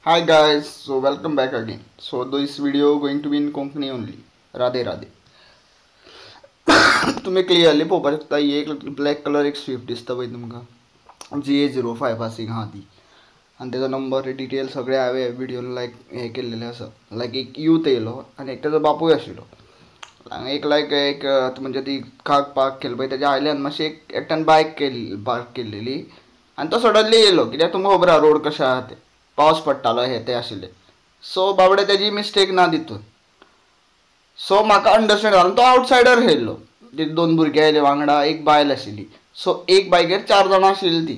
Hi guys, so welcome back again. So this video going to be in Konkani only. Radhe Radhe. तुम्ही clearly पळोवपाक शकता ही एक black colour एक Swift दिसता पळय तुमकां GA05 आसा हा ती आनी तेजो नंबर डिटेल सगळे हांवें व्हिडिओन लायक हे केल्लेले आसा लायक एक यूथ येयलो आनी एक तेजो बापूय आशिल्लो एक म्हणजे ती खाक पार्क केली पळय तेज्या आयल्यान मातशी एकट्यान बायक पार्क केल्लेली आनी तो सडनली येयलो कित्याक तुमकां खबर आहा रोड कशें आहा ते पावस पडटालो हे ते आशिल्ले सो बाबडे तेजी मिस्टेक ना तितून सो म्हाका अंडरस्टँड जालो तो आवटसायडर येयल्लो ते दोन भुरगे आयले वांगडा एक बायल आशिल्ली सो एक बायकेर 4 जाणां आशिल्ली ती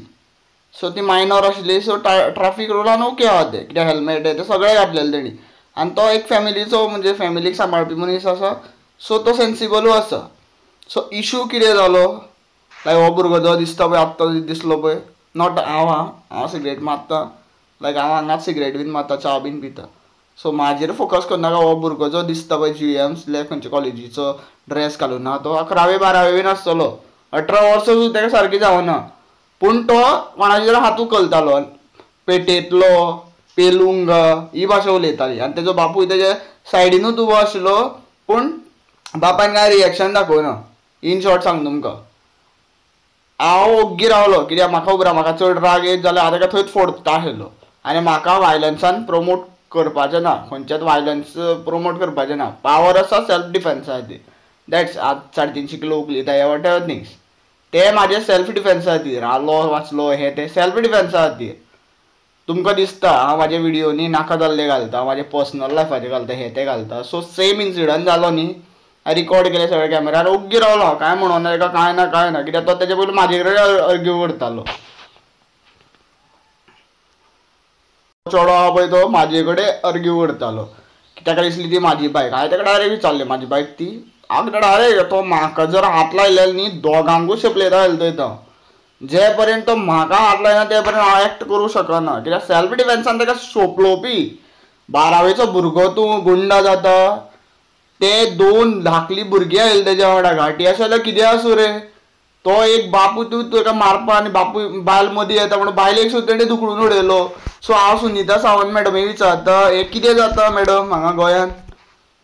सो ती मायनर आशिल्ली सो ट्रॅफिक रुलान ओके आहा ते कित्याक हेल्मेट ते सगळें घातलेलें तेणी आनी तो एक फॅमिलीचो म्हणजे फॅमिलीक सांबाळपी मनीस आसा सो तो सेन्सिबलूय आसा सो इशू कितें जालो लायक हो भुरगो जो दिसता पळय आत्तां दिसलो पळय नॉट हांव सिगरेट मारता लायक हांव हांगाच सिगरेट बीन मारता च्या बीन पिता सो म्हाजेर फोकस करनाका हो भुरगो जो दिसता पळय GMs खंयच्या कॉलेजीचो ड्रेस घालून ना तो 11वी-12वी बीन आसतलो 18 वर्सां सुद्दां ताका सारकी जावना पूण तो कोणाचेर हात उखलतालो पेटयतलो पेलूंग ही भाशा उलयताली आनी तेजो बापूय तेजे सायडीनूच उबो आशिल्लो पूण बापायन कांय रिएक्शन दाखोवना इन शॉर्ट सांग तुमकां हांव ओग्गी रावलो कित्याक म्हाका खबर आहा म्हाका चड राग येत जाल्यार हांव ताका थंयच फोडटा आशिल्लो आनी म्हाका वायलन्सान प्रमोट करपाचें ना खंयचेच वायलन्स प्रमोट करपाचें ना पावर आसा सेल्फ डिफेन्सा खातीर दॅट्स 350 किलो उखलिता हे वॉट एवर थिंग्स ते म्हाजे सेल्फ डिफेन्सा खातीर आलो वाचलो हे ते सेल्फ डिफेन्सा खातीर तुमकां दिसता हांव म्हाजे व्हिडिओनी नाका जाल्ले घालता म्हाजे पर्सनल लायफाचे घालता हे ते घालता सो सेम इन्सिडंट जालो न्ही रिकॉर्ड केले सगळे कॅमेरार ओग्गी रावलो कांय म्हणोना ताका कांय ना कित्याक तो तेजे पयलीं म्हाजे कडेन आर्ग्यू करतालो चेडो आहा पळय तो म्हाजे कडेन आर्ग्यू करतालो ताका दिसली ती म्हाजी बायक हांवें ताका डायरेक्ट विचारलें म्हाजी बायक ती हांव ताका डायरेक्ट तो म्हाका जर हात लायलेलो न्ही दोगांकूय शेपलेता थंय जे पर्यंत तो म्हाका हात लायना ते पर्यंत हांव एक्ट करूं शकना कित्याक सेल्फ डिफेन्सान ताका सोंपलोवपी 12वेचो भुरगो तूं गुंडा जाता ते 2 धाकली भुरगीं आयली तेज्या वांगडा घाटी अशें जाल्यार कितें आसूं रे तो एक बापूय तूं ताका मारपा आनी बापूय बायल मदीं येता म्हणून बायलेक सुद्दां तेणें दुखडून उडयलो सो हांव सुनिता सावंत मॅडमीक विचारता हे कितें जाता मॅडम हांगा गोंयांत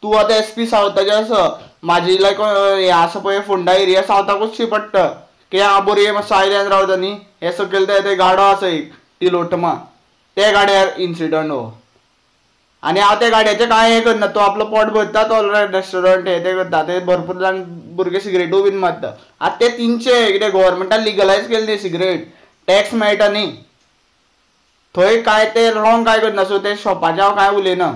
तूं आतां SP सावथाचें आसा म्हाजी लायक हें आसा पळय फोंडा एरिया सावथाकूच शी पडटा कित्याक हांव बोरये मातसो आयलँड रावता न्ही हे सकयल ते गाडो आसा एक तिलोटमा ते गाड्यार इन्सिडंट हो आनी हांव त्या गाडयाचें कांय हें करना तो आपलो पोट भरता तो रेस्टॉरंट हे ते करता ते भरपूर जाण भुरगे सिगरेटूय बीन मारता आतां ते तिंचे कितें गोव्हर्मेंटान लिगलायज केलें न्ही सिगरेट टॅक्स मेळटा न्ही थंय कांय ते रॉंग कांय करना सो ते शॉपाचें हांव कांय उलयना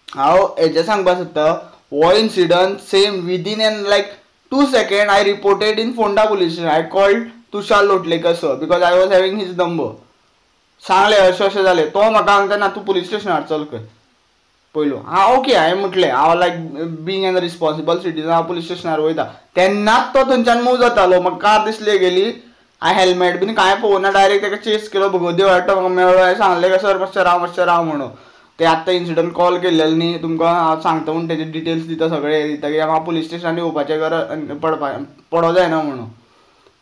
हांव हेजें सांगपाक सोदता हो incident same within an like 2 seconds I reported in Ponda police station I called Tushar Lotlekar sir because I was having his number सांगलें अशें जालें तो म्हाका सांगता ना तूं पुलीस स्टेशनार चल खंय पयलो हांव ओके हांवें म्हटलें हांव लायक बींग एन रिस्पॉन्सिबल सिटीजन हांव पुलीस स्टेशनार वयता तेन्नाच तो थंयच्यान मूव जातालो म्हाका कार दिसली गेली हांवें हेल्मेट बीन कांय पळोवना डायरेक्ट ताका चेस केलो भगवती वाटो म्हाका मेळ्ळो हांवें सांगलें सर मातशें राव म्हणून ते आत्तां इन्सिडंट कॉल केल्लेलो न्ही तुमकां हांव सांगता म्हणून तेजे डिटेल्स दिता सगळे दिता कित्याक हांव पुलीस स्टेशनार येवपाचें गरज पडो जायना म्हणून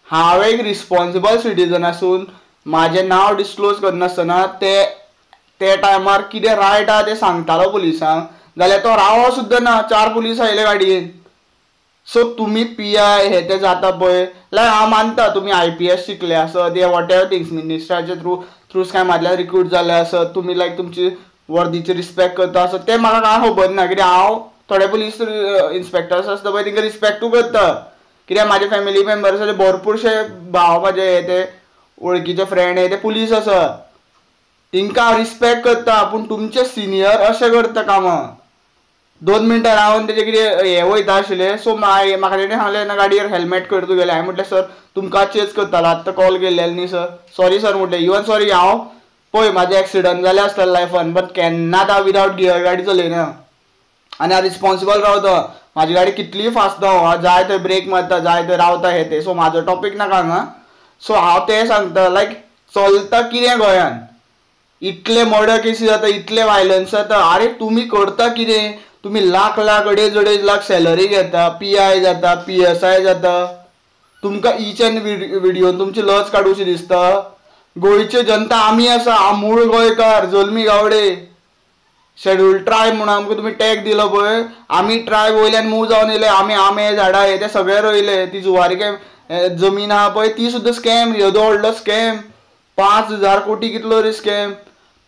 हांव एक रिस्पॉन्सिबल सिटीजन आसून म्हाजें नांव डिस्क्लोज करनासतना ते टायमार कितें रायट आहा तें सांगतालो पुलिसांक जाल्यार तो रावो सुद्दां ना 4 पुलीस आयले गाडयेन सो तुमी PI हे ते जाता पळय लायक हांव मानता तुमी IPS शिकले आसत ते वॉट एवर थिंग्स मिनिस्टराचे थ्रू स्कॅमांतल्यान रिक्रूट जाले आसत तुमी लायक तुमची वर्दीची रिस्पेक्ट करता आसत ते म्हाका कांय खबर ना कित्याक हांव थोडे पुलीस इन्स्पेक्टर्स आसता पळय तांकां रिस्पेक्टूय करता कित्याक म्हाजे फॅमिली मेंबर्स भरपूरशे भाव म्हाजे हे ते वळखीचे फ्रेंड हे ते पुलीस आसा तांकां रिस्पेक्ट करता पूण तुमचे सिनियर अशें करता कामां 2 मिनटां रावन तेजे कितें हें वयता आशिल्लें सो म्हाका तेणें सांगलें ना गाडयेर हेल्मेट कर तुगेलें हांवें म्हटलें सर तुमकां चेस करतालो आत्तां कॉल केल्लेलो न्ही सर सॉरी सर म्हटलें इवन सॉरी हांव पळय म्हाजें एक्सिडंट जालें आसतलें लायफान बट केन्नाच हांव विदावट गियर गाडी चलयना आनी हांव रिस्पॉन्सिबल रावता म्हाजी गाडी कितलीय फास्ट हांव जाय थंय ब्रेक मारता जाय थंय रावता हे ते सो म्हाजो टॉपीक नाका हांगा सो हांव तें सांगता लायक चलता कितें गोंयांत इतले मर्डर केसीस जाता इतले वायलन्स जाता अरे तुमी करता कितें तुमी लाख 2.5 लाख सॅलरी घेता PI जाता PSI जाता तुमकां ईच एंड व्हिडिओन तुमची लज काडूशी दिसता गोंयचे जनता आमी आसा, मूळ गोंयकार जल्मी गावडे. शेड्यूल ट्रायब म्हणून आमकां तुमी टॅग दिलो पळय, आमी ट्रायब वयल्यान मूव जावन येयले. आमी आंबे झाडां हे ते सगळे रोयले. ती जुवारी जमीन आहा पळय ती सुद्दां स्कॅम, येदो व्हडलो स्कॅम. 5,000 कोटी कितलो रे स्कॅम.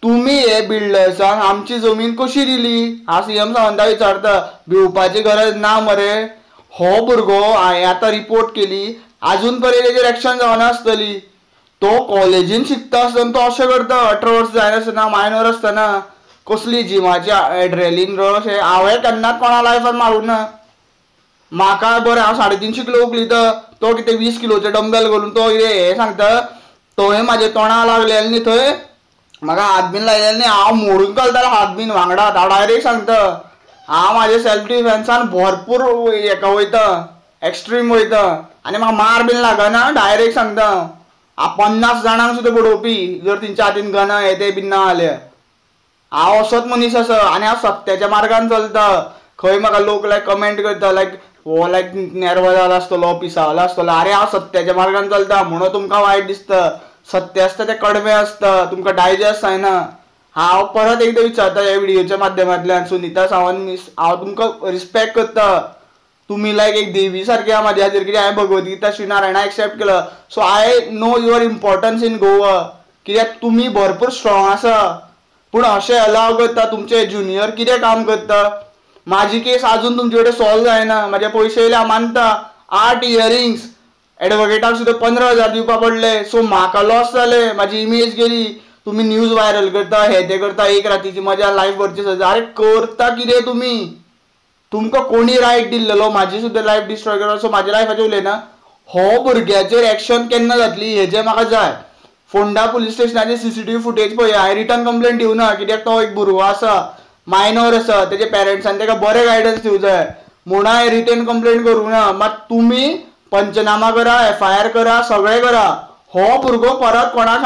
तुम्ही हे बिल्डर्सांक आमची जमीन कशी दिली? हांव सीएम सावंताक विचारता. भिवपाची गरज ना मरे. हो भुरगो हांवें आतां रिपोर्ट केली, आजून पर्यंत तेजेर एक्शन जावना आसतली. तो कॉलेजीन शिकता आसतना तो अशें करता, 18 वर्स जायनासतना, मायनर आसतना. कसली जिमाची एड्रेलिन रश हे हांवें केन्नाच कोणा लायफान मारूं ना. म्हाका बरें हांव 350 किलो उखलिता, तो कितें 20 किलोचे डंबेल घालून तो हे सांगता. थंय म्हाजे तोंडाक लागलेले न्ही, थंय म्हाका हात बीन लायलेले न्ही, हांव मोडून घालतालो हात बीन वांगडात. हांव डायरेक्ट सांगता, हांव म्हाज्या सेल्फ डिफेन्सान भरपूर हेका वयता, एक्स्ट्रीम वयता. आनी म्हाका मार बीन लागना, डायरेक्ट सांगता. हांव 50 जाणांक सुद्दां बडोवपी जर तेंच्या हातीन गना हे ते बीन ना जाल्यार. हांव असोच मनीस आसा आनी हांव सत्याच्या मार्गान चलता. खंय म्हाका लोक कमेंट करता हो नेर्व जाला आसतलो, पिसावलो आसतलो. अरे हांव सत्याच्या मार्गान चलता म्हणून तुमकां वायट दिसता. सत्य आसता तें कडमें आसता, तुमकां डायजेस्ट जायना. हांव परत एकदां विचारता ह्या व्हिडिओच्या माध्यमांतल्यान, सुनीता सावंत मिस, हांव तुमकां रिस्पेक्ट करता. तुम्ही एक देवी सारखी आहा म्हाज्या खातीर, कित्याक हांवें भगवद्गीता श्रीनारायणा एक्सेप्ट केलं. So I know your importance in Goa, कित्याक तुमी भरपूर स्ट्रॉंग आसा. पूण अशें अलाव करता तुमचे ज्युनियर कितें काम करता. म्हाजी केस आजून तुमचे कडेन सॉल्व जायना. म्हाजे पयशे येयले हांव मानता. 8 इयरिंग्स एडवोकेटाक सुद्दां 15,000 दिवपा पडले. सो म्हाका लॉस जाले, म्हाजी इमेज गेली. तुम्ही न्यूज व्हायरल करता, हे ते करता, एक रातीची मजा लायफ भरची सजा. अरे करता कितें तुमी? तुमकां कोणी रायट दिल्लो म्हाजी सुद्दां लायफ डिस्ट्रॉय करपाक? सो म्हाज्या लायफाचें उलयना. हो भुरग्याचेर एक्शन केन्ना जातली हेजें म्हाका जाय. फोंडा पुलीस स्टेशनाचे CCTV फुटेज पळय, हांवें रिटर्न कंप्लेंट दिवना, कित्याक तो एक भुरगो आसा, मायनर आसा, तेजे पेरंट्सान ताका बरें गायडन्स दिवंक जाय म्हणून हांवें रिटर्न कंप्लेंट करूंक ना. मात तुमी पंचनामा करा, FIR करा, सगळें करा. हो भुरगो परत कोणाक